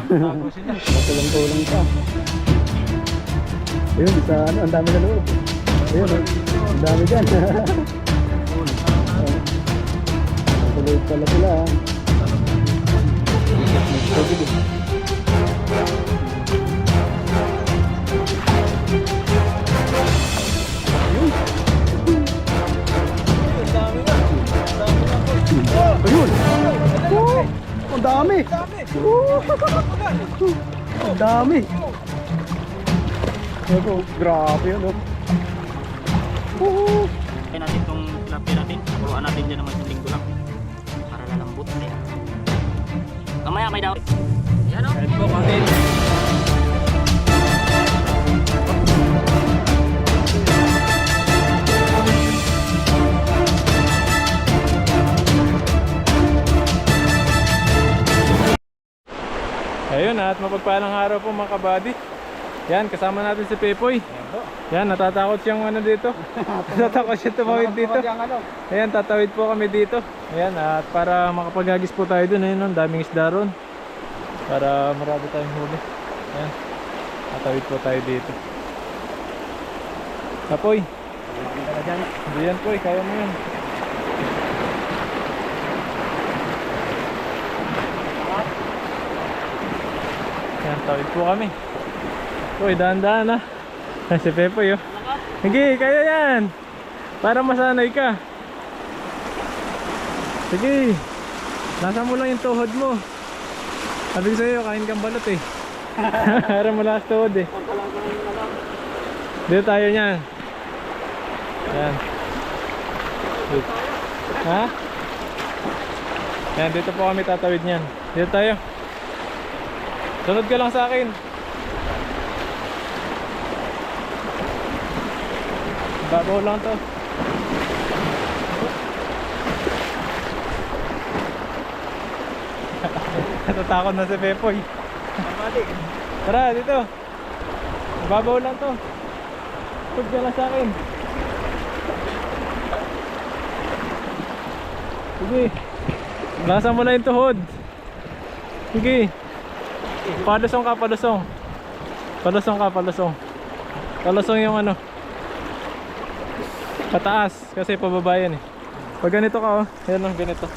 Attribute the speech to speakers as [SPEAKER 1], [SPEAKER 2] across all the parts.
[SPEAKER 1] Tago sila.
[SPEAKER 2] Tulang-tulang pa. Ayun, sa ano, ang dami na loob. Ayun, ang dami dyan. Tuloy pala sila. Ayun! Oh, ang dami! Oh, ang dami! Ako, grabe yun, oh.
[SPEAKER 1] Kaya natin itong tilapia natin. Nakuhaan natin dyan naman yung linggo lang. Para lalambot na yan. Kamaya may daw. Yan o. Kahit po kami.
[SPEAKER 3] Ayun at mapagpalang araw po mga kabady. Yan, kasama natin si Pepoy. Yan, natatakot siyang ano dito. Natatakot siya tumawid dito. Ayan, tatawid po kami dito. Ayan, at para makapaghagis po tayo dun. Ayun, daming isda ron. Para marami tayong huli. Ayan, tatawid po tayo dito. Kapoy. Hindi yan Poy, kaya mo yan. Ayan, tawid po kami. Uy, dahan-dahan ah. Si Pepoy oh. Sige, kaya yan. Para masanay ka. Sige. Nasa mo lang yung tuhod mo. Sabi ko sa'yo, kain kang balot eh. Para malakas tuhod eh. Dito tayo niyan. Yan. Dito. Ha? Yan, dito po kami tatawid niyan. Dito tayo. Sunod ka lang sa akin. Babaw lang to. Natatakot na si Pepoy. Tara dito. Babaw lang to. Sunod ka lang sa akin. Sige. Lasan mo lang yung tuhod. Sige. Palusong ka, palusong. Palusong ka, palusong. Palusong yung ano. Pataas, kasi pababa yan eh. Pag ganito ka oh, yan oh, ganito.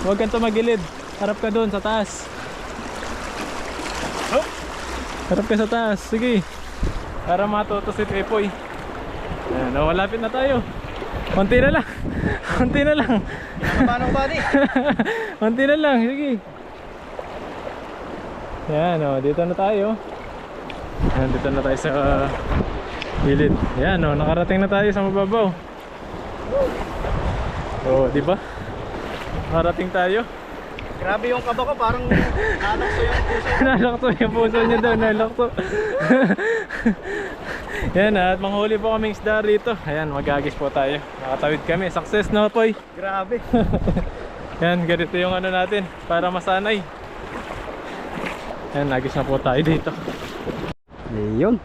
[SPEAKER 3] Huwag kang tumagilid. Harap ka doon sa taas. Harap ka sa taas, sige. Para matuto si Pepoy. Ayan, oh, malapit na tayo. Konti na lang. Konti na lang.
[SPEAKER 1] Paano ba di?
[SPEAKER 3] Konti na lang, sige. Yan o, dito na tayo. Yan, dito na tayo sa gilid. Yan o, nakarating na tayo sa mababaw. O, di ba? Nakarating tayo.
[SPEAKER 1] Grabe yung kaba ko, parang nalakso yung puso.
[SPEAKER 3] Nalakto yung puso niya daw, nalakto. Yan at manghuli po kaming isda rito. Ayan, magagis po tayo. Nakatawid kami, success na Poy.
[SPEAKER 1] Grabe.
[SPEAKER 3] Yan, ganito yung ano natin, para masanay. Ayan, nagis na po tayo dito.
[SPEAKER 2] Ayun.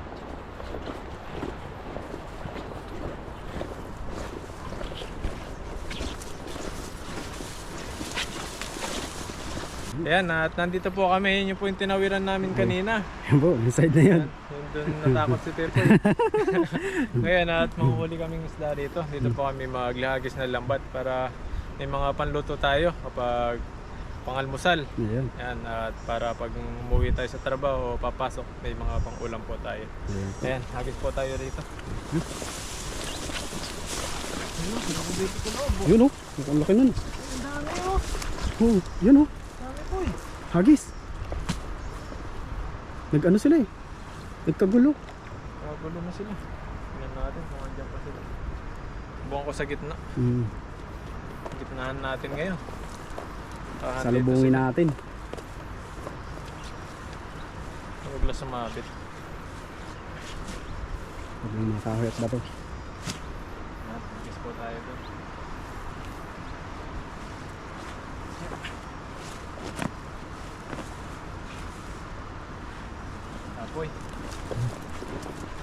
[SPEAKER 3] Ayan, at nandito po kami. Yun yung po yung tinawiran namin kanina.
[SPEAKER 2] Yan po, yung side na yan.
[SPEAKER 3] Yun doon natakot si Pepoy. Ngayon at manghuli kaming isda dito. Dito po kami maglahagis na lambat para may mga panluto tayo kapag pangalmusal.
[SPEAKER 2] Ayan.
[SPEAKER 3] Ayan, at para pag umuwi tayo sa trabaho o papasok, may mga pang-ulam po tayo. Ayan, hagis po tayo dito.
[SPEAKER 2] Yun oh, ang laki nun.
[SPEAKER 1] Ang dami oh.
[SPEAKER 2] Oh, yun oh.
[SPEAKER 1] Dami po eh.
[SPEAKER 2] Hagis. Nag-ano sila eh. Nagkagulo.
[SPEAKER 3] Magulo na sila. Tingnan natin kung andyan pa sila. Buwan ko sa gitna. Gitnahan natin ngayon.
[SPEAKER 2] Salubungin natin.
[SPEAKER 3] Huwag lang sumabit.
[SPEAKER 2] Huwag lang makahuyat ba to?
[SPEAKER 3] Hagis po tayo doon. Apoy.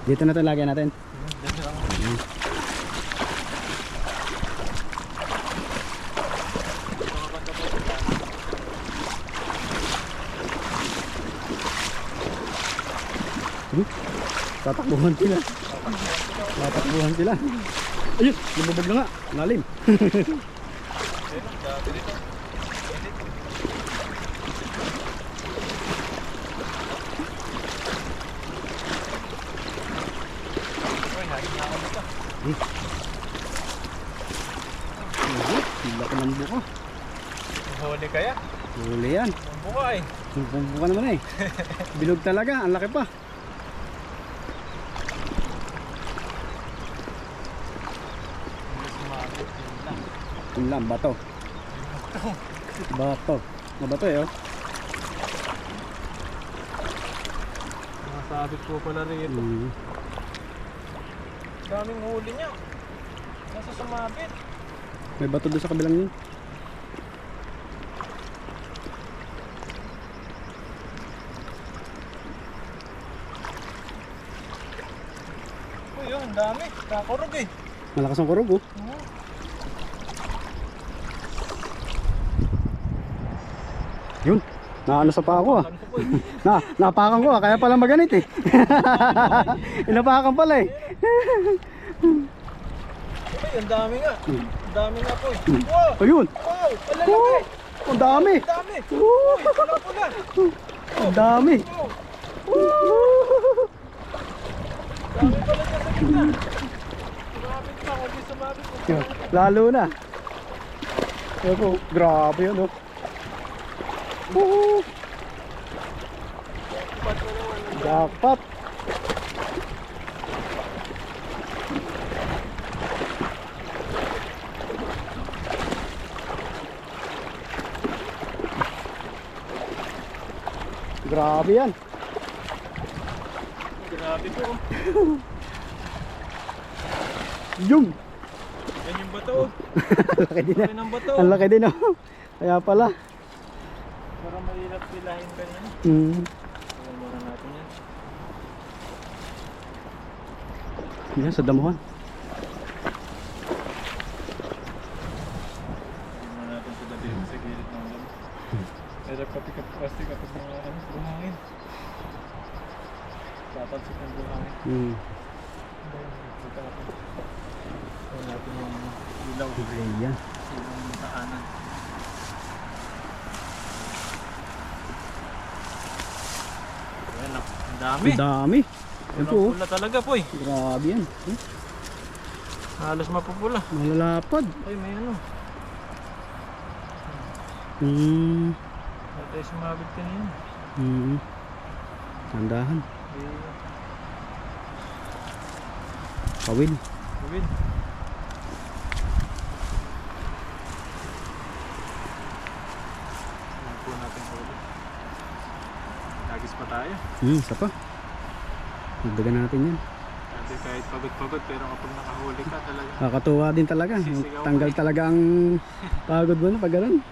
[SPEAKER 2] Dito na ito lagyan natin.
[SPEAKER 3] Dito lang.
[SPEAKER 2] Tatakbuhan sila. Tatakbuhan sila. Ayun, lumubog na nga. Lalim. Laki ng buka.
[SPEAKER 3] Huli kaya?
[SPEAKER 2] Huli yan.
[SPEAKER 3] Ang buka eh.
[SPEAKER 2] Buka naman eh. Bilog talaga, ang laki pa. Yun lang, bato. Bato. Mabato eh oh.
[SPEAKER 3] Nasabit po pala rito. Daming huli niya. Nasa sumabit.
[SPEAKER 2] May bato doon sa kabilang yun.
[SPEAKER 3] Uy, yun, ang dami. Kakurog eh.
[SPEAKER 2] Malakas ang kurog oh. Yun. Naano sa pa ako ah. Napakan ko ah, kaya pala maganit eh. Inapakan pala eh.
[SPEAKER 3] Uy, ang dami nga. Ang dami nga po eh. Wow!
[SPEAKER 2] Ayun.
[SPEAKER 3] Wow! Ang lalaki!
[SPEAKER 2] Ang dami.
[SPEAKER 3] Ang dami! Uy, pula-pula!
[SPEAKER 2] Ang dami.
[SPEAKER 3] Dami pala dyan sa gitna. Sumabit pa, kung di sumabit po.
[SPEAKER 2] Yun, lalo na. Ayun po, grabe yun oh. Jackpot. Grabe yan.
[SPEAKER 3] Grabe po.
[SPEAKER 2] Yung.
[SPEAKER 3] Yan yung bato.
[SPEAKER 2] Ang laki din
[SPEAKER 3] Yan ang bato.
[SPEAKER 2] Ang laki din oh. Kaya pala.
[SPEAKER 3] Para mahirap pilahin kanina. Alam muna natin yan.
[SPEAKER 2] Yan sa damuhan.
[SPEAKER 3] Tignan natin sa dabi sa gilid ng damo. Hirap kapag plastic kapag mga buhangin. Tatalsik ng buhangin. Tignan natin yung ilaw.
[SPEAKER 2] Yan.
[SPEAKER 3] Yung kahanan. Ayan o, ang dami.
[SPEAKER 2] Ang dami. Yan po oh.
[SPEAKER 3] Pula talaga po eh.
[SPEAKER 2] Grabe yan.
[SPEAKER 3] Halos mapupula.
[SPEAKER 2] Malalapad.
[SPEAKER 3] Ay, may ano. May tayo sumabit kanina.
[SPEAKER 2] Tandahan.
[SPEAKER 3] Eh,
[SPEAKER 2] Kawin.
[SPEAKER 3] Gawin. Ayan po natin huli. Nagis pa tayo.
[SPEAKER 2] Isa pa. Nagdagan natin yan.
[SPEAKER 3] Sabi kahit pagod-pagod pero kapag nakahuli ka talaga.
[SPEAKER 2] Kakatuwa din talaga.
[SPEAKER 3] Sisigaw
[SPEAKER 2] Tanggal
[SPEAKER 3] mo eh.
[SPEAKER 2] talaga ang pagod mo na pag ganun.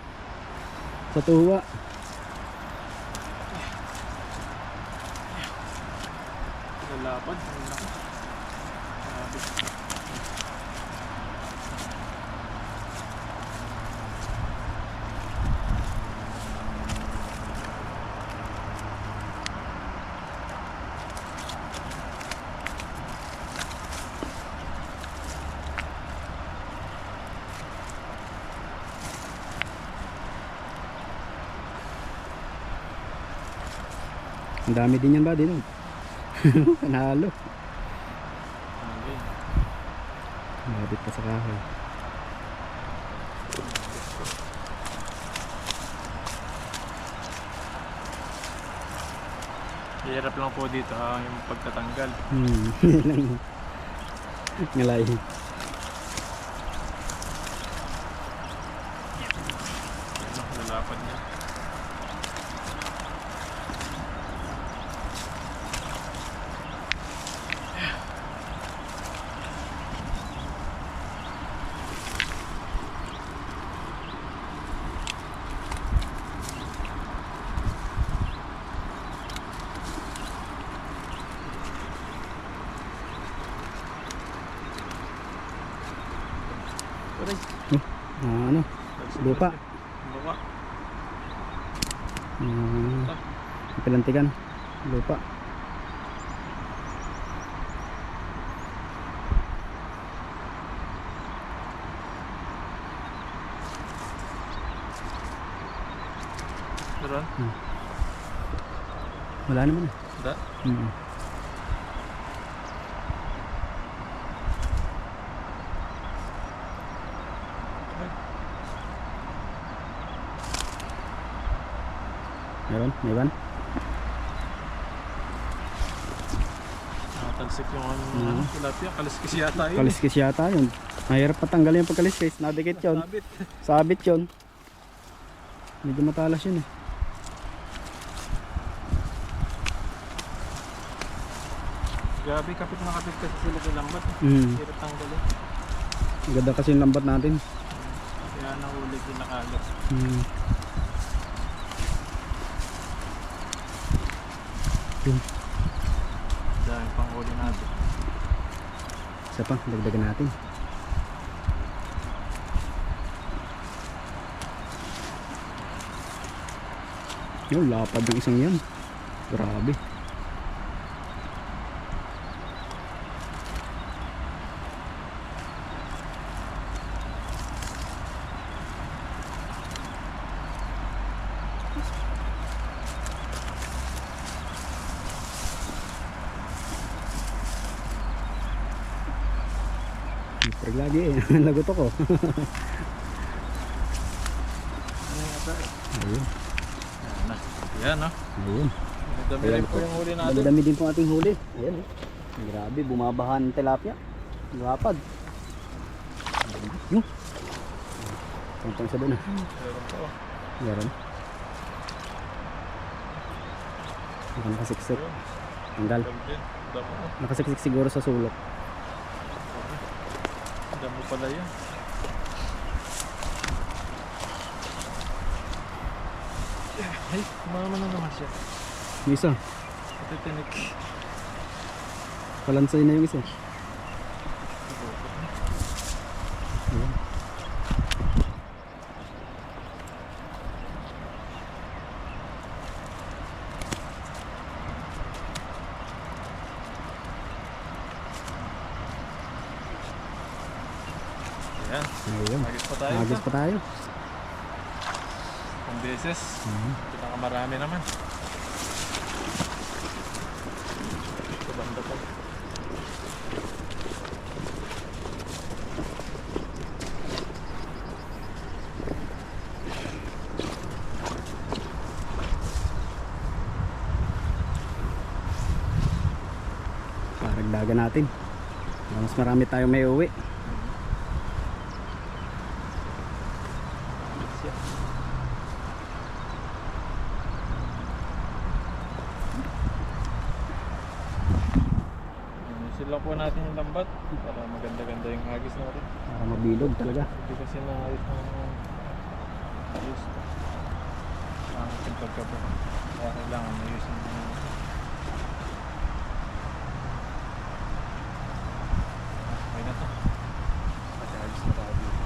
[SPEAKER 2] Sa tuwa.
[SPEAKER 3] Lalapad. Ang laki. Grabe.
[SPEAKER 2] Ang dami din yan ba dito? Panalo.
[SPEAKER 3] Okay.
[SPEAKER 2] Mabit pa sa kahoy.
[SPEAKER 3] Hirap lang po dito yung pagtatanggal.
[SPEAKER 2] Yan lang. Ngalay.
[SPEAKER 3] Ano, lalapad niya.
[SPEAKER 2] Ano? Lupa.
[SPEAKER 3] Lupa.
[SPEAKER 2] Pilantikan. Lupa. Wala naman.
[SPEAKER 3] Da.
[SPEAKER 2] Hmm. Meron? May ban?
[SPEAKER 3] Talsik yung ano, tilapia. Kaliskis yata yun.
[SPEAKER 2] Kaliskis yata yun. Mahirap patanggalin yung pagkaliskis. Nadikit yun.
[SPEAKER 3] Sabit.
[SPEAKER 2] Sabit yun. Medyo matalas yun eh.
[SPEAKER 3] Grabe, kapit na kapit kasi sila sa lambat. Hirap tanggalin.
[SPEAKER 2] Ang ganda kasi yung lambat natin.
[SPEAKER 3] Kaya nahuli din nakalat.
[SPEAKER 2] Yun.
[SPEAKER 3] Dahil pang huli natin.
[SPEAKER 2] Isa pa, dagdagan natin. Yun, lapad yung isang yan. Grabe. Pag lagi eh, lagot ako. Ayun.
[SPEAKER 3] Yan no?
[SPEAKER 2] Ayun.
[SPEAKER 3] Dami rin po yung huli natin.
[SPEAKER 2] Dami din po ating huli. Ayan eh. Grabe, bumabahan ng tilapia. Lapad. Yung. Tungtong sa doon ah.
[SPEAKER 3] Meron po.
[SPEAKER 2] Meron. Nakasiksik. Tanggal. Nakasiksik siguro sa sulok.
[SPEAKER 3] Damo pala yun. Ay, kumama na naman siya.
[SPEAKER 2] Yung isa.
[SPEAKER 3] Ito tinik.
[SPEAKER 2] Palansay na yung isa. Ayan.
[SPEAKER 3] Ayan.
[SPEAKER 2] Ayun.
[SPEAKER 3] Magis pa tayo.
[SPEAKER 2] Agis pa tayo.
[SPEAKER 3] Ang beses. Pinakamarami naman. Ito banda pa.
[SPEAKER 2] Paragdagan natin. Mas marami tayong may uwi.
[SPEAKER 3] Sila po natin yung lambat para maganda-ganda yung hagis natin.
[SPEAKER 2] Para mabilog talaga.
[SPEAKER 3] Hindi kasi naayos ng ayos. Ang pagkabo. Kaya kailangan ayos yung okay na to. Kasi ayos na tayo dito.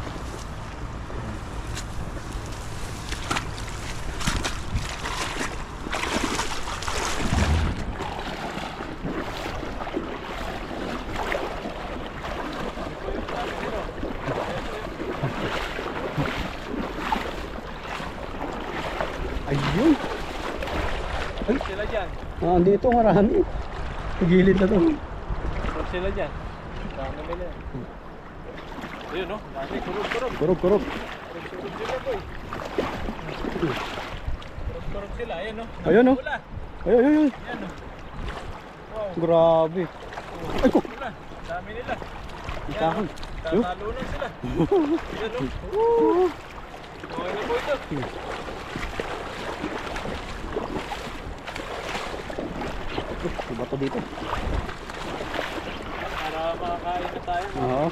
[SPEAKER 2] Ayun.
[SPEAKER 3] Sila dyan.
[SPEAKER 2] Ah, dito marami. Gilid na to.
[SPEAKER 3] Sila dyan. Dami nila. Ayun no? Dami. Kurog-kurog.
[SPEAKER 2] Kurog.
[SPEAKER 3] Kurog-kurog sila boy. Kurog-kurog sila. Ayun no?
[SPEAKER 2] Ayun no?
[SPEAKER 3] Wala.
[SPEAKER 2] Ayun.
[SPEAKER 3] Ayan no? Wow.
[SPEAKER 2] Grabe. Ay ko.
[SPEAKER 3] Wala. Dami nila.
[SPEAKER 2] Itakon.
[SPEAKER 3] Tatalunan sila. Ayan no? Okay na po ito.
[SPEAKER 2] Iba to dito.
[SPEAKER 3] Para makakain na tayo.
[SPEAKER 2] Oo.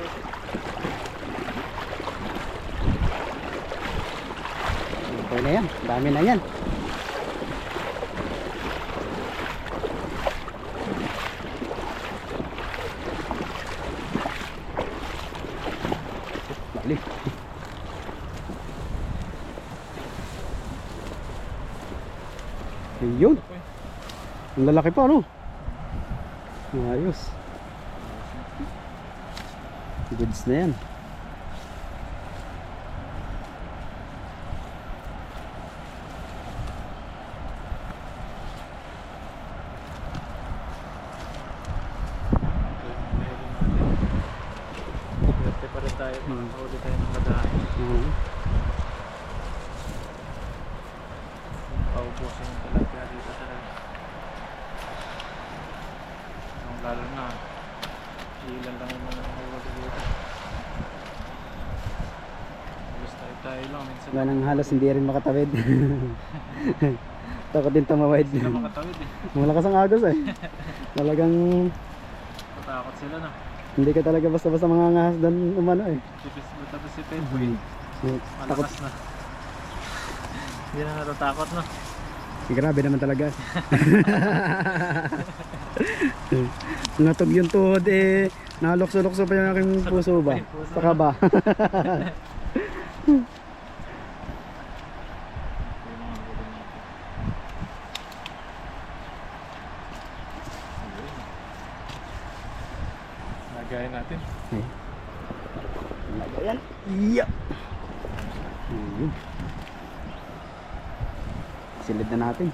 [SPEAKER 2] Okay na yan. Dami na yan. Balik. Ayun. Ang lalaki pa, no? Ayos. Goods na yan.
[SPEAKER 3] tayo, makakahuli tayo ng madami.
[SPEAKER 2] Oo.
[SPEAKER 3] Paubusin yung tilapia dito talaga. Ang lalo na, ilan lang yung mga nahuli dito. Halos tayo lang, minsan
[SPEAKER 2] Ganang halos hindi rin makatawid. Takot din tumawid.
[SPEAKER 3] sila makatawid eh.
[SPEAKER 2] Malakas ang agos eh. Talagang
[SPEAKER 3] Matakot sila na.
[SPEAKER 2] hindi ka talaga basta-basta mga ngahas doon umano eh.
[SPEAKER 3] Tapos si Pepoy,
[SPEAKER 2] Takot.
[SPEAKER 3] malakas na. Hindi na natatakot na.
[SPEAKER 2] Grabe naman talaga. Natog yung tuhod eh. Nalokso-lokso pa yung aking puso ba? Saka ba?
[SPEAKER 3] Lagayin natin.
[SPEAKER 2] Lagayan. Iya. Silid na natin.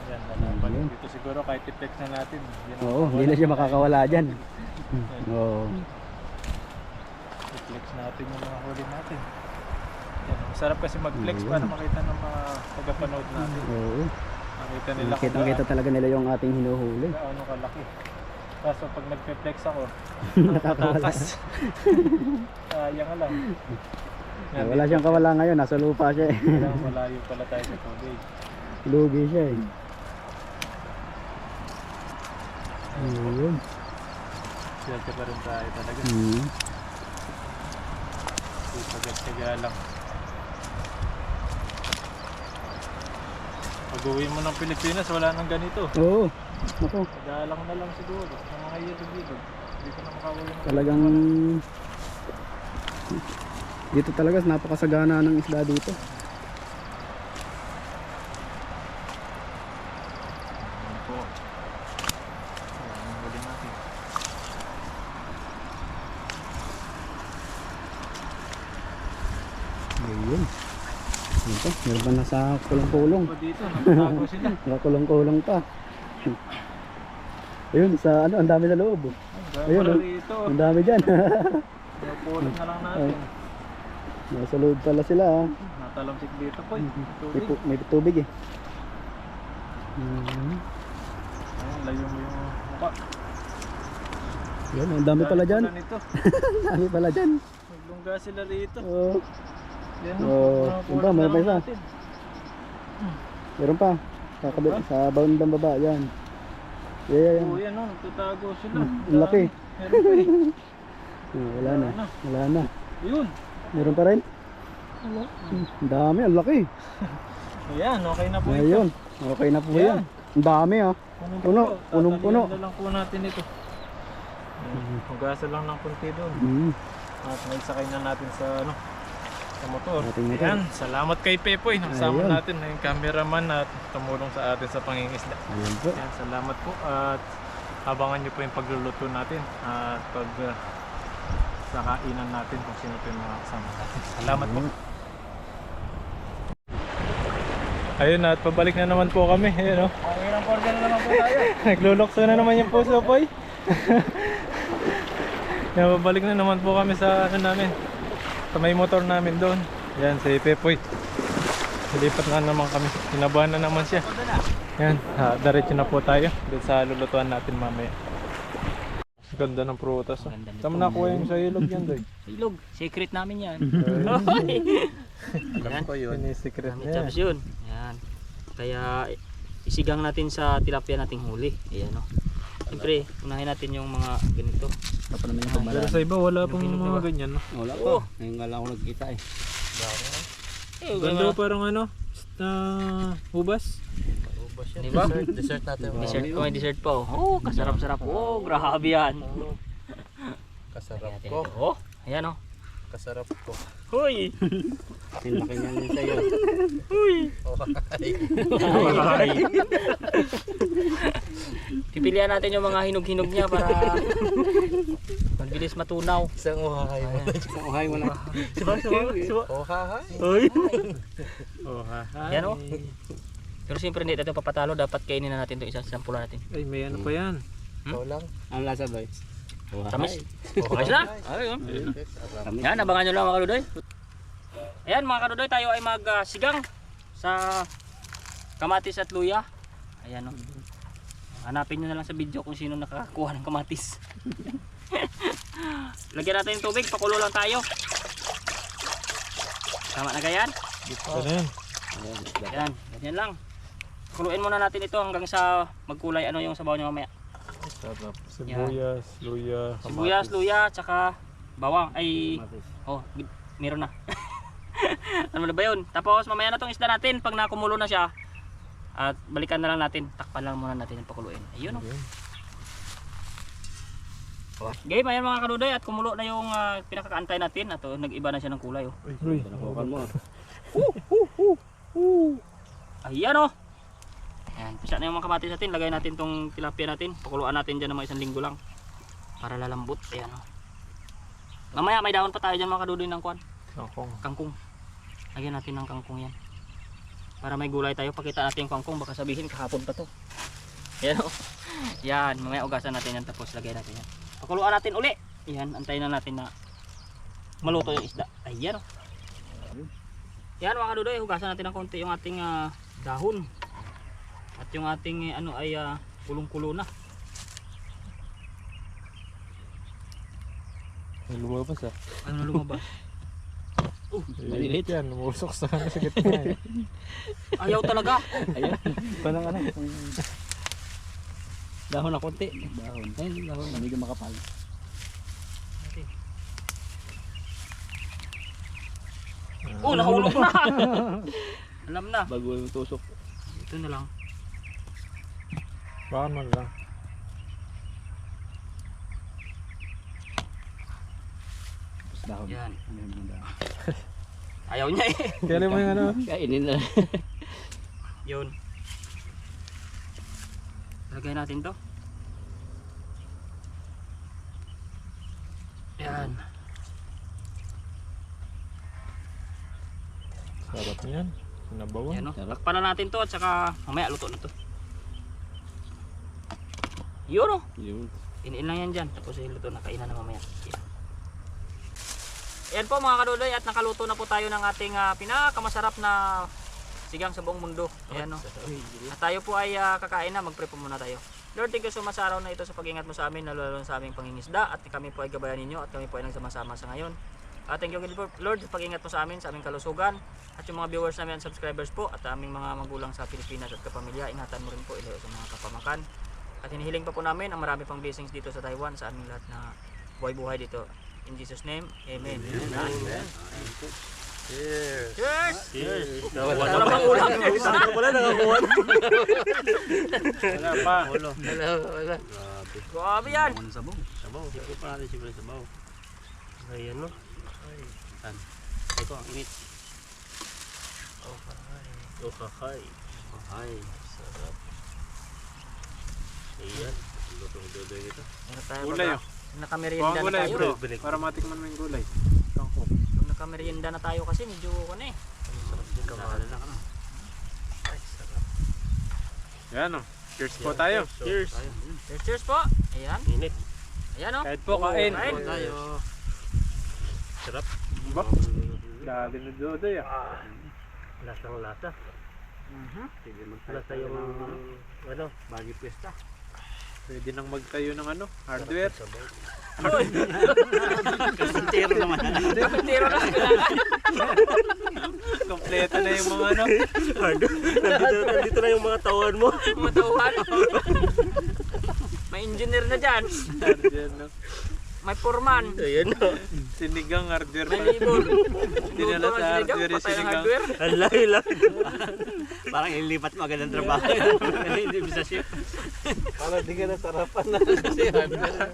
[SPEAKER 3] Yan, nalaban dito siguro kahit i-flex na natin.
[SPEAKER 2] Oo, hindi na siya makakawala dyan. Oo.
[SPEAKER 3] I-flex natin yung mga huli natin. Yan, masarap kasi mag-flex para makita ng mga tagapanood natin.
[SPEAKER 2] Oo.
[SPEAKER 3] Makita nila kung
[SPEAKER 2] Kitang-kita talaga nila yung ating hinuhuli.
[SPEAKER 3] gaano kalaki. Kaso pag nag-flex ako,
[SPEAKER 2] Nakakawala.
[SPEAKER 3] nakatakas. Sayang lang. Yan,
[SPEAKER 2] Wala siyang kawala ngayon, nasa lupa siya eh.
[SPEAKER 3] Kailangan malayo pala tayo sa tubig.
[SPEAKER 2] Lugi siya eh. Ayun.
[SPEAKER 3] Swerte pa rin tayo talaga. Sipagat-siga lang. Pag uwi mo ng Pilipinas, wala nang ganito.
[SPEAKER 2] Oo. Ako,
[SPEAKER 3] Magalang na lang siguro. Ng mga yelo-yelo. Hindi ko na makawala ng
[SPEAKER 2] talagang dito talaga napakasagana ng isda dito.
[SPEAKER 3] Ayan po. Ayan ang huli natin.
[SPEAKER 2] Ayun. Ito, meron pa nasa kulong-kulong.
[SPEAKER 3] Pa dito, nakatago sila.
[SPEAKER 2] Nakakulong-kulong pa. Ayun, sa ano, ang dami sa loob. Ayun,
[SPEAKER 3] Ayun,
[SPEAKER 2] oh.
[SPEAKER 3] rito.
[SPEAKER 2] Ang dami dyan.
[SPEAKER 3] Pulot na lang natin.
[SPEAKER 2] Nasa loob pala sila.
[SPEAKER 3] Natalamsik dito po.
[SPEAKER 2] May,
[SPEAKER 3] Tubig.
[SPEAKER 2] may tubig eh.
[SPEAKER 3] Ayun, layo mo yung mukha.
[SPEAKER 2] Ayun, ang dami pala dyan.
[SPEAKER 3] Dami nito.
[SPEAKER 2] Ang dami pala dyan.
[SPEAKER 3] Maglungga sila rito.
[SPEAKER 2] Oo.
[SPEAKER 3] Yan
[SPEAKER 2] Oo,
[SPEAKER 3] mga
[SPEAKER 2] yun
[SPEAKER 3] pulot
[SPEAKER 2] pa,
[SPEAKER 3] na
[SPEAKER 2] meron pa
[SPEAKER 3] lang
[SPEAKER 2] isa.
[SPEAKER 3] natin.
[SPEAKER 2] Meron pa. Sa, sa bandang baba, yan. Yeah.
[SPEAKER 3] Oo, yan o, nagtatago sila.
[SPEAKER 2] Ang laki.
[SPEAKER 3] Meron pa eh.
[SPEAKER 2] Wala na. Wala na.
[SPEAKER 3] Yun.
[SPEAKER 2] Meron pa rin. Ang dami, ang laki.
[SPEAKER 3] Ayan, okay na po ito.
[SPEAKER 2] Ayun. Okay na po yan. Ang dami ah. Puno, punong-puno.
[SPEAKER 3] Tatalian na lang po natin ito. Hugasan lang ng konti doon. At may sakay na natin sa ano, sa motor.
[SPEAKER 2] Ating motor.
[SPEAKER 3] Ayan, salamat kay Pepoy. Nasama
[SPEAKER 2] Ayun.
[SPEAKER 3] natin na yung cameraman at tumulong sa atin sa pangingisda.
[SPEAKER 2] Ayun po.
[SPEAKER 3] Ayan, salamat po at abangan nyo po yung pagluluto natin at pag sa kainan natin kung sino po yung mga kasama natin. Salamat po. Ayun at pabalik na naman po kami. Ayun o.
[SPEAKER 1] Ang portion na naman po tayo.
[SPEAKER 3] Naglulokso na naman yung puso po eh. Yan, babalik na naman po kami sa ano namin, sa may motor namin doon. Yan, si Pepoy. Nilipat na naman kami. Kinabahan na naman siya. Yan, diretso na po tayo doon sa lulutuan natin mamaya. Ganda ng prutas. Oh.
[SPEAKER 1] Ganda nito.
[SPEAKER 3] Saan mo nakuha yung sa ilog yan, Doy?
[SPEAKER 1] Ilog, secret namin yan.
[SPEAKER 3] Alam ko yun. Yun yung secret
[SPEAKER 1] May
[SPEAKER 3] niya.
[SPEAKER 1] chops yun. Yan. Kaya isigang natin sa tilapia nating huli. Ayan o. Siyempre, unahin natin yung mga ganito.
[SPEAKER 2] Tapos naman yung
[SPEAKER 3] Pero sa iba wala pang
[SPEAKER 1] Hinog-hinog
[SPEAKER 3] mga
[SPEAKER 1] na ba?
[SPEAKER 3] ganyan. No?
[SPEAKER 2] Wala
[SPEAKER 1] pa.
[SPEAKER 2] Ngayon nga lang ako nagkita eh.
[SPEAKER 3] Ganda parang ano, hubas.
[SPEAKER 1] Diba?
[SPEAKER 4] Dessert natin.
[SPEAKER 1] Dessert po, may dessert pa oh. Oh, kasarap-sarap. Oh, grabe yan.
[SPEAKER 4] Kasarap
[SPEAKER 1] Ayan,
[SPEAKER 4] ko.
[SPEAKER 1] oh, ayan oh.
[SPEAKER 4] Kasarap ko.
[SPEAKER 1] Huy!
[SPEAKER 2] Sinlaki niya din sa'yo.
[SPEAKER 1] Huy!
[SPEAKER 4] Okay.
[SPEAKER 1] Pipilian natin yung mga hinog-hinog niya para mabilis matunaw.
[SPEAKER 4] Isang uhahay mo.
[SPEAKER 2] Uhay mo na.
[SPEAKER 1] Siba.
[SPEAKER 4] Uhahay?
[SPEAKER 1] Huy!
[SPEAKER 3] Oh, ha.
[SPEAKER 1] Yan oh. Pero siyempre hindi natin papatalo, dapat kainin na natin ito, isa-sampulan natin.
[SPEAKER 3] Ay, may ano pa yan.
[SPEAKER 4] Ikaw lang.
[SPEAKER 2] Ang lasa ba?
[SPEAKER 1] Tamis. Okay na. Yan, abangan nyo lang mga kadudoy. Ayan mga kadudoy, tayo ay magsigang sa kamatis at luya. Ayan o. Hanapin nyo na lang sa video kung sino nakakakuha ng kamatis. Lagyan natin yung tubig, pakulo lang tayo. Tama na ganyan?
[SPEAKER 3] Ano yan?
[SPEAKER 1] Ayan, ganyan lang. Pakuluin muna natin ito hanggang sa magkulay ano yung sabaw nyo mamaya.
[SPEAKER 3] Sarap. Sibuyas, luya,
[SPEAKER 1] Sibuyas, luya, tsaka bawang. Ay, oh, meron na. Ano na ba yun? Tapos mamaya na tong isda natin pag nakumulo na siya. At balikan na lang natin. Takpan lang muna natin yung pakuluin. Ayun o. Game, ayan mga kadudoy. At kumulo na yung pinakakaantay natin. At nag-iba na siya ng kulay. Oh.
[SPEAKER 3] Uy.
[SPEAKER 1] Ayan o. Ayan, pisa na yung mga kamatis natin. Lagay natin tong tilapia natin. Pakuluan natin dyan ng mga 1 linggo lang. Para lalambot. Ayan o. Mamaya may dahon pa tayo dyan mga kadudoy ng kuwan. Kangkong. Lagyan natin ng kangkong yan. Para may gulay tayo. Pakita natin yung kangkong. Baka sabihin kahapon pa to. Ayan o. Yan. Mamaya ugasan natin yan. Tapos lagay natin yan. Pakuluan natin uli. Yan. Antayin na natin na maluto yung isda. Ayan o. Yan mga kadudoy. Hugasan natin ng konti yung ating dahon. At yung ating ano ay kulong-kulo na.
[SPEAKER 3] May lumabas ah.
[SPEAKER 1] Ano na lumabas?
[SPEAKER 3] Malilit yan. Lumusok sa gitna eh.
[SPEAKER 1] Ayaw talaga.
[SPEAKER 2] Parang ano.
[SPEAKER 1] Dahon na konti. Dahon. Ayun, dahon.
[SPEAKER 2] Medyo makapal.
[SPEAKER 1] Oh, nahulog na. Alam na.
[SPEAKER 2] Bago yung tusok.
[SPEAKER 1] Ito na lang.
[SPEAKER 3] Baka man lang.
[SPEAKER 2] Dahon.
[SPEAKER 1] Yan.
[SPEAKER 2] Yan.
[SPEAKER 1] Ayaw niya eh.
[SPEAKER 3] Kaya mo yung ano?
[SPEAKER 2] Kainin na.
[SPEAKER 1] Yun. Lagay natin to. Yan.
[SPEAKER 3] Sarap niyan. Sinabawan.
[SPEAKER 1] Yan o. Takpan na natin to at saka mamaya luto na to. Yun o.
[SPEAKER 2] Yun.
[SPEAKER 1] Iniin lang yan dyan. Tapos luto na kainan na mamaya. Yan. Ayan po mga kadudoy at nakaluto na po tayo ng ating pinakamasarap na sigang sa buong mundo. Ayan o. At tayo po ay kakain na. Mag-pray po muna tayo. Lord, thank you so much sa araw na ito sa pag-ingat mo sa amin, lalo sa aming pangingisda. At kami po ay gabayan ninyo at kami po ay nagsama-sama sa ngayon. Thank you Lord sa pag-ingat mo sa amin, sa aming kalusugan. At yung mga viewers namin at subscribers po at aming mga magulang sa Pilipinas at kapamilya. Ingatan mo rin po ilayo sa mga kapamakan. At hinihiling pa po namin ang marami pang blessings dito sa Taiwan sa aming lahat na buhay-buhay dito. In Jesus' name, Amen.
[SPEAKER 4] Cheers!
[SPEAKER 1] Cheers!
[SPEAKER 4] Cheers!
[SPEAKER 1] Wala pang ulam.
[SPEAKER 4] Wala nakakuha.
[SPEAKER 3] Wala pa.
[SPEAKER 4] Wala.
[SPEAKER 1] Grabe yan.
[SPEAKER 4] Sabaw. Hindi pa natin siyempre sabaw. Ayan no. Tan. Ito ang init. Oh, kahay. Kahay. Sarap. Ayan. Luto-luto dito.
[SPEAKER 3] Gulay oh.
[SPEAKER 1] Nakamerienda na
[SPEAKER 3] Gulay
[SPEAKER 1] tayo.
[SPEAKER 3] bro. Para matikman mo yung gulay. Kangkong.
[SPEAKER 1] Nung nakamerienda na tayo kasi medyo ano eh.
[SPEAKER 4] Sarap din kamahal na ano. Ay, sarap.
[SPEAKER 3] Yan oh. Cheers po tayo.
[SPEAKER 4] Cheers.
[SPEAKER 1] Cheers po. Ayan.
[SPEAKER 4] Init.
[SPEAKER 1] Ayan o.
[SPEAKER 3] Kahit po kain.
[SPEAKER 1] Kain.
[SPEAKER 4] Tayo. Sarap.
[SPEAKER 3] Ba? Dali na dodoy ah.
[SPEAKER 4] Lasang lasa. Lasa yung ano, bagi pesta.
[SPEAKER 3] Pwede nang magtayo ng ano, hardware.
[SPEAKER 4] Kasintero naman.
[SPEAKER 1] Kapitero na sila.
[SPEAKER 3] Kompleto na yung mga ano.
[SPEAKER 4] Nandito na yung mga tawan mo.
[SPEAKER 1] Matuhan. May engineer na dyan.
[SPEAKER 3] Hardware no.
[SPEAKER 1] May foreman.
[SPEAKER 4] Ayan o.
[SPEAKER 3] Sinigang hardware
[SPEAKER 1] May
[SPEAKER 3] pala.
[SPEAKER 1] libon.
[SPEAKER 3] Dinala sa hardware yung
[SPEAKER 1] Patay ng
[SPEAKER 3] sinigang.
[SPEAKER 1] hardware.
[SPEAKER 4] Ang lahi. Parang ilipat mo agad ang trabaho. Hindi bisa shift. Parang di ka nasarapan na. Kasi hardware.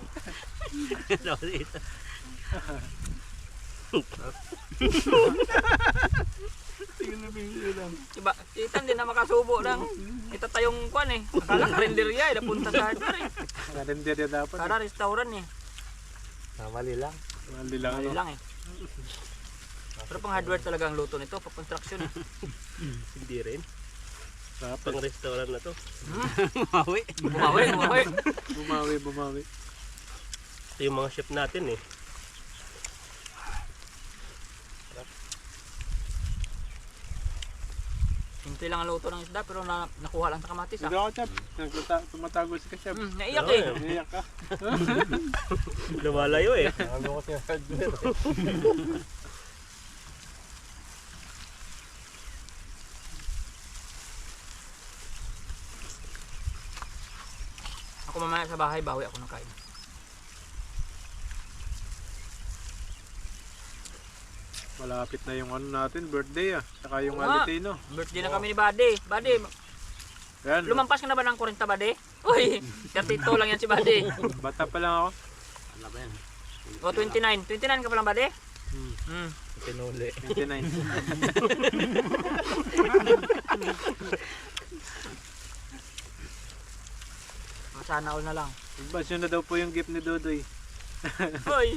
[SPEAKER 1] Diba, itan din na makasubo ng itatayong kwan eh. Akala karinderya eh, napunta sa hardware eh.
[SPEAKER 3] Kalendarya dapat.
[SPEAKER 1] Para restaurant eh.
[SPEAKER 4] Mali lang.
[SPEAKER 3] Mali lang
[SPEAKER 1] Mali
[SPEAKER 3] ano.
[SPEAKER 1] lang eh. Pero pang hardware talaga ang luto nito, pang construction eh.
[SPEAKER 4] Hindi rin.
[SPEAKER 3] Dapat.
[SPEAKER 4] Pang restaurant na to.
[SPEAKER 1] Bumawi.
[SPEAKER 3] Bumawi.
[SPEAKER 4] Ito yung mga chef natin eh.
[SPEAKER 1] Simple lang ang luto ng isda pero nakuha lang sa kamatis
[SPEAKER 3] Hindi ako, Chef. Tumatago si Chef.
[SPEAKER 1] Naiyak eh.
[SPEAKER 3] Iiyak ka.
[SPEAKER 4] Lumalayo eh.
[SPEAKER 3] Ano kasi hardware?
[SPEAKER 1] Ako mamaya sa bahay, bawi ako ng kain.
[SPEAKER 3] Malapit na yung ano natin, birthday ah. Saka yung
[SPEAKER 1] Oo nga.
[SPEAKER 3] Alitino.
[SPEAKER 1] Birthday na kami ni Buddy. Buddy,
[SPEAKER 3] Yan,
[SPEAKER 1] lumampas ka na ba ng 40 Buddy? Uy, 32 lang yan si Buddy.
[SPEAKER 3] bata pa lang ako.
[SPEAKER 4] Ano ba yan?
[SPEAKER 1] O 29. 29 ka pa lang Buddy?
[SPEAKER 3] Hmm.
[SPEAKER 4] Pinuli.
[SPEAKER 3] 29.
[SPEAKER 1] Sana all na lang.
[SPEAKER 3] Basyo na daw po yung gift ni Dodoy.
[SPEAKER 1] Uy,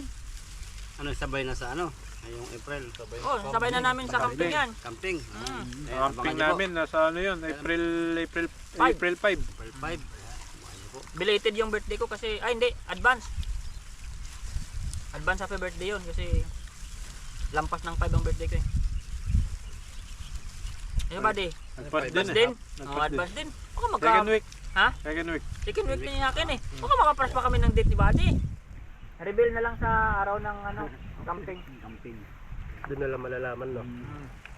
[SPEAKER 4] Ano sabay na sa ano? Ngayong April. Sabay
[SPEAKER 1] oh, sabay na namin sa camping yan.
[SPEAKER 4] Camping.
[SPEAKER 1] Mm.
[SPEAKER 4] Eh,
[SPEAKER 3] Camping namin, nasa ano yun, April 5.
[SPEAKER 1] Five.
[SPEAKER 4] April 5. Abangan niyo po.
[SPEAKER 1] Belated yung birthday ko kasi, ay hindi, advance. Advance happy birthday yun kasi lampas ng 5 ang birthday ko eh. Ano Buddy?
[SPEAKER 3] Nagpas
[SPEAKER 1] Advance
[SPEAKER 3] din
[SPEAKER 1] din?
[SPEAKER 3] eh.
[SPEAKER 1] Oh, advance din. Baka
[SPEAKER 3] Second week.
[SPEAKER 1] Ha?
[SPEAKER 3] Second week.
[SPEAKER 1] Second week din yung akin eh. Baka makapras pa kami ng date ni Buddy. Reveal na lang sa araw ng ano, camping.
[SPEAKER 4] Camping. Doon na lang malalaman no.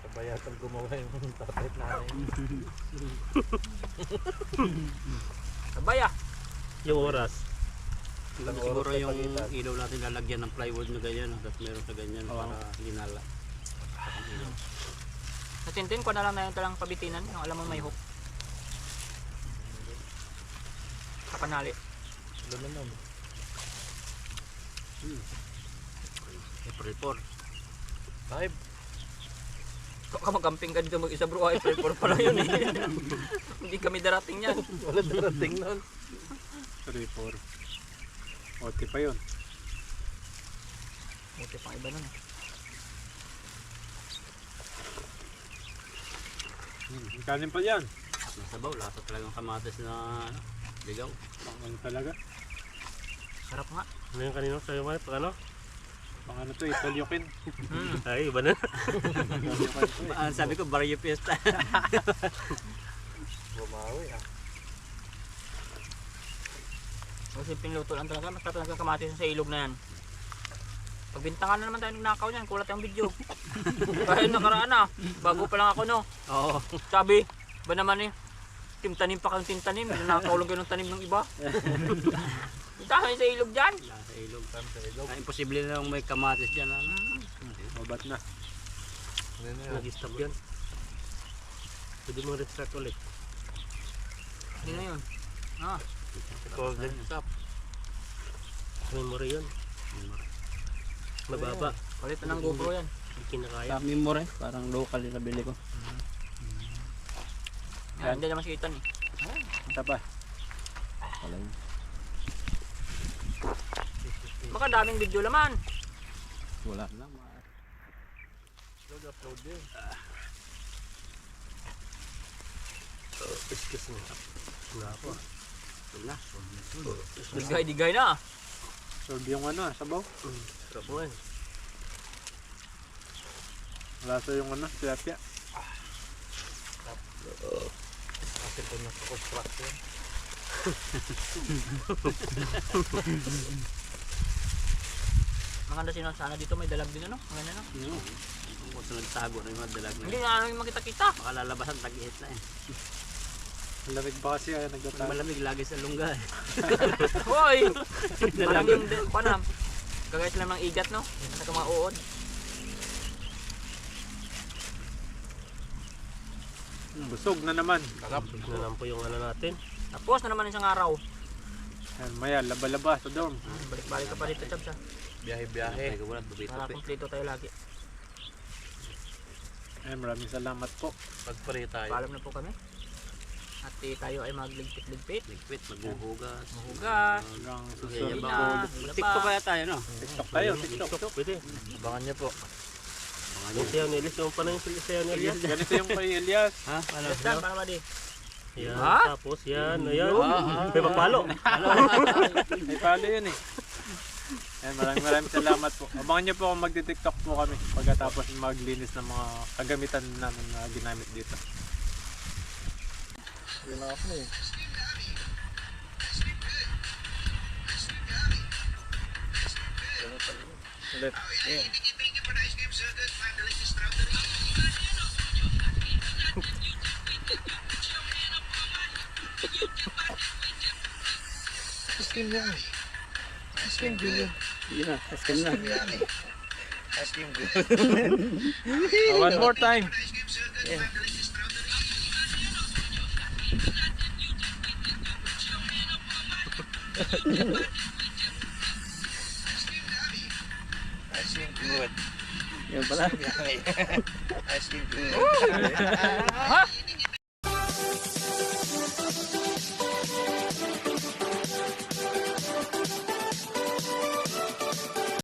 [SPEAKER 4] Sabayatan gumawa yung tapet namin.
[SPEAKER 1] Sabay ah.
[SPEAKER 4] Yung oras. Siguro yung ilaw natin lalagyan ng plywood na ganyan. Tapos meron sa ganyan para linala.
[SPEAKER 1] Sa Tintin ko na lang na yung talang pabitinan. Yung alam mo may hook. Kapanali.
[SPEAKER 4] April 4. 5.
[SPEAKER 1] Kung ka mag-camping ka dito mag-isa bro, ay April 4 pala yun eh. Hindi kami darating yan.
[SPEAKER 4] Wala darating nun.
[SPEAKER 3] 3, 4. Oti pa yun.
[SPEAKER 1] Buti pang iba nun eh.
[SPEAKER 3] Kanin pa yan.
[SPEAKER 4] Nasabaw, lasa talagang kamatis na ligaw.
[SPEAKER 3] Ano talaga?
[SPEAKER 1] Sarap nga.
[SPEAKER 4] Ano yung kanino sa'yo man? Pag ano?
[SPEAKER 3] Pang ano to, Italyokin.
[SPEAKER 4] Ay, iba na. Sabi ko, Barrio Fiesta.
[SPEAKER 3] Bumawi ah.
[SPEAKER 1] Kasi pinluto lang talaga. Basta talaga kamatis sa ilog na yan. Pagbintangan na naman tayo ng nakaw niyan. Kulat yung video. Kahit nakaraan na. Bago pa lang ako no.
[SPEAKER 4] Oo.
[SPEAKER 1] Sabi, ba naman eh. Timtanim pa kang timtanim. Hindi nakakaulong kayo ng tanim ng iba. Dahil sa ilog dyan.
[SPEAKER 4] Sa ilog. Imposible na lang may kamatis dyan. Ano?
[SPEAKER 3] Mabat na.
[SPEAKER 4] Nag-stop yan. Pwede mong restart ulit.
[SPEAKER 1] Hindi na yun. Ah,
[SPEAKER 4] Golden stop. Memory yun. Mababa.
[SPEAKER 1] palitan ng GoPro yan.
[SPEAKER 4] Hindi kinakaya.
[SPEAKER 5] Sa memory, parang local yung nabili ko.
[SPEAKER 1] Yan, hindi naman si Ethan eh.
[SPEAKER 3] Isa pa.
[SPEAKER 5] Wala yun.
[SPEAKER 1] Baka daming video laman.
[SPEAKER 5] Wala lang.
[SPEAKER 4] Excuse me. Wala po. Wala.
[SPEAKER 1] Digay na.
[SPEAKER 3] Solve yung ano, sabaw.
[SPEAKER 4] Sarap mo eh.
[SPEAKER 3] Lasa yung ano, tilapia.
[SPEAKER 4] Akin po na sa construction.
[SPEAKER 1] Maganda sino sana dito may dalag din ano. Maganda no.
[SPEAKER 4] Kung sa nagtago na yung mga dalag na
[SPEAKER 1] Hindi
[SPEAKER 4] yun.
[SPEAKER 1] na namin makita-kita.
[SPEAKER 4] Baka lalabasan tag-ihit na eh.
[SPEAKER 3] Malamig ba kasi ay
[SPEAKER 4] Pag
[SPEAKER 3] nagtatago.
[SPEAKER 4] malamig lagi sa lungga eh.
[SPEAKER 1] Hoy! Parang yung, paano, kagaya sila ng igat no? Sa mga uod.
[SPEAKER 3] Busog na naman.
[SPEAKER 4] Busog na lang po yung ano natin.
[SPEAKER 1] Tapos na naman isang araw.
[SPEAKER 3] Yan, maya, laba-laba sa dorm.
[SPEAKER 1] Balik-balik ka pa dito, Chabs.
[SPEAKER 4] Biyahe-biyahe. Wala,
[SPEAKER 1] Para
[SPEAKER 4] tubi-tubi.
[SPEAKER 1] kumpleto tayo lagi.
[SPEAKER 3] Ay, maraming salamat po.
[SPEAKER 4] Pagpari tayo.
[SPEAKER 1] Paalam na po kami. At tayo ay magligpit-ligpit.
[SPEAKER 4] Ligpit, maghuhugas.
[SPEAKER 1] Mahugas.
[SPEAKER 3] Hanggang
[SPEAKER 4] Okay,
[SPEAKER 3] susunod
[SPEAKER 1] Yun
[SPEAKER 3] na
[SPEAKER 1] na.
[SPEAKER 3] po.
[SPEAKER 4] TikTok kaya tayo no?
[SPEAKER 3] TikTok tayo, TikTok.
[SPEAKER 4] TikTok, pwede.
[SPEAKER 5] Abangan niyo po.
[SPEAKER 4] Yung sayaw ni Elias, yung pa na yung sayaw ni Elias.
[SPEAKER 3] Ganito yung kay Elias.
[SPEAKER 4] Ha? Ano?
[SPEAKER 1] Yes, Dan, para ba di?
[SPEAKER 4] Yan,
[SPEAKER 1] Ha?
[SPEAKER 4] tapos yan, ayan. May papalo.
[SPEAKER 3] Ay, pala yun eh. Yan, maraming salamat po. Abangan niyo po kung magti-TikTok po kami pagkatapos maglinis ng mga kagamitan namin na ginamit dito. Yun na ako eh. Ulit. Ayan. Asking na. Asking good.
[SPEAKER 5] Yun na, askin na.
[SPEAKER 3] One more time.
[SPEAKER 5] Yun pala.
[SPEAKER 4] Asking good.